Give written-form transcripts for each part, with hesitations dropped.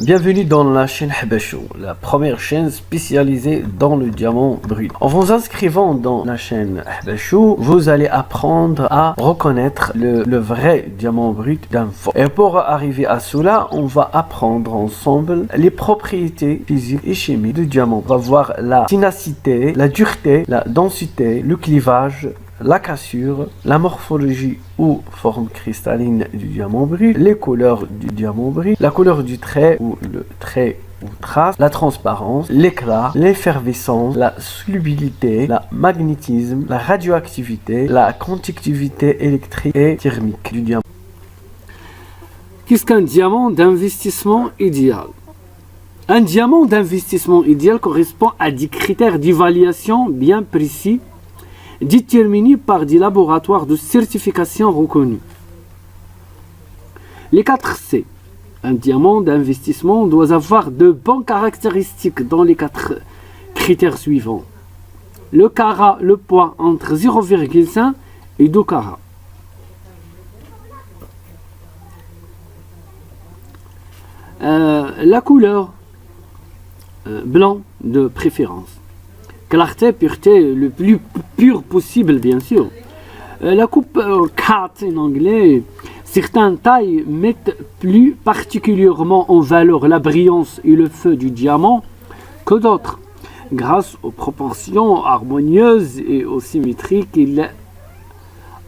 Bienvenue dans la chaîne Habashou, la première chaîne spécialisée dans le diamant brut. En vous inscrivant dans la chaîne Habashou, vous allez apprendre à reconnaître le vrai diamant brut d'un faux. Et pour arriver à cela, on va apprendre ensemble les propriétés physiques et chimiques du diamant. On va voir la ténacité, la dureté, la densité, le clivage, la cassure, la morphologie ou forme cristalline du diamant brut, les couleurs du diamant brut, la couleur du trait ou le trait ou trace, la transparence, l'éclat, l'effervescence, la solubilité, la magnétisme, la radioactivité, la conductivité électrique et thermique du diamant. Qu'est-ce qu'un diamant d'investissement idéal? Un diamant d'investissement idéal correspond à des critères d'évaluation bien précis déterminés par des laboratoires de certification reconnus. Les 4 C. Un diamant d'investissement doit avoir de bonnes caractéristiques dans les 4 critères suivants. Le carat, le poids entre 0,5 et 2 carats. La couleur, blanc de préférence. Clarté, pureté, le plus pur possible, bien sûr. La coupe cut en anglais, certaines tailles mettent plus particulièrement en valeur la brillance et le feu du diamant que d'autres, grâce aux proportions harmonieuses et aux symétries qu'il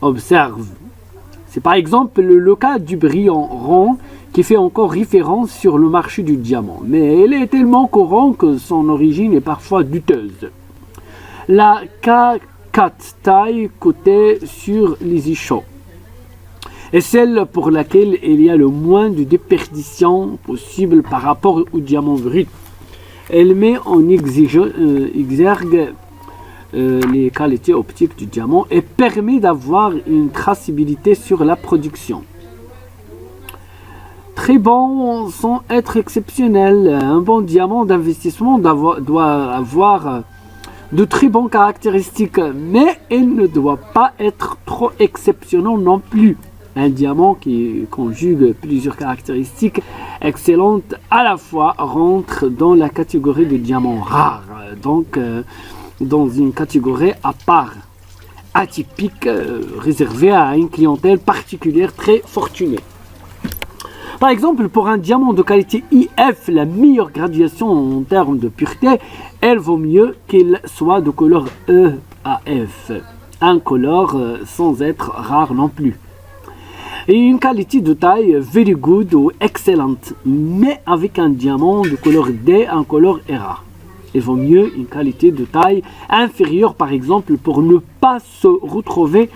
observe. C'est par exemple le cas du brillant rond qui fait encore référence sur le marché du diamant, mais il est tellement courant que son origine est parfois douteuse. La K4 taille cotée sur les échos est celle pour laquelle il y a le moins de déperdition possible par rapport au diamant brut. Elle met en exergue les qualités optiques du diamant et permet d'avoir une traçabilité sur la production. Très bon sans être exceptionnel. Un bon diamant d'investissement doit avoir de très bonnes caractéristiques, mais il ne doit pas être trop exceptionnel non plus. Un diamant qui conjugue plusieurs caractéristiques excellentes à la fois rentre dans la catégorie de diamants rares, donc dans une catégorie à part, atypique, réservée à une clientèle particulière très fortunée. Par exemple, pour un diamant de qualité IF, la meilleure graduation en termes de pureté, elle vaut mieux qu'il soit de couleur EAF, incolore sans être rare non plus. Et une qualité de taille very good ou excellente, mais avec un diamant de couleur D incolore et rare. Il vaut mieux une qualité de taille inférieure, par exemple, pour ne pas se retrouver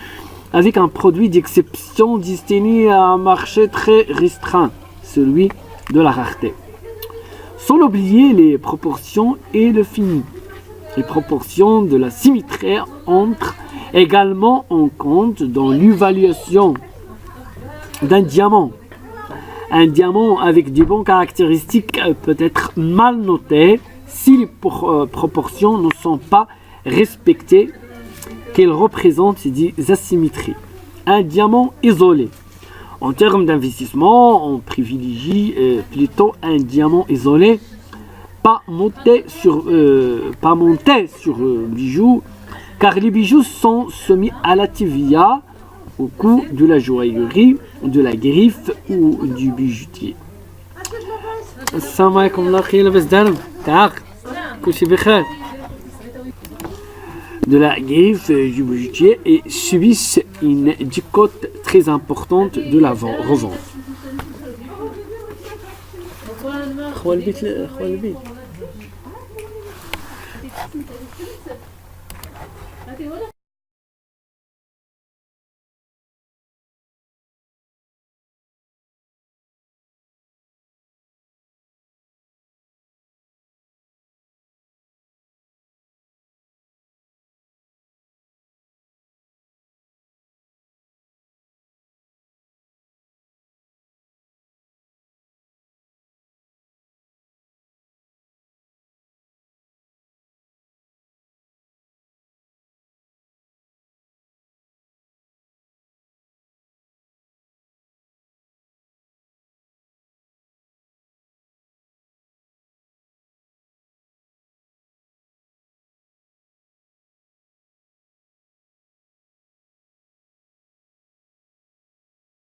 avec un produit d'exception destiné à un marché très restreint, celui de la rareté. Sans oublier les proportions et le fini. Les proportions de la symétrie entrent également en compte dans l'évaluation d'un diamant. Un diamant avec de bonnes caractéristiques peut être mal noté si les proportions ne sont pas respectées, qu'elles représentent des asymétries. Un diamant isolé. En termes d'investissement, on privilégie plutôt un diamant isolé, pas monté sur bijoux, car les bijoux sont soumis à la TVA au coût de la joaillerie, de la griffe ou du bijoutier. Assalamu alaikum, Allah khayr labas darm, ta'aq, kulchi bikhair. De la griffe du bijoutier et subissent une décote très importante de la revente.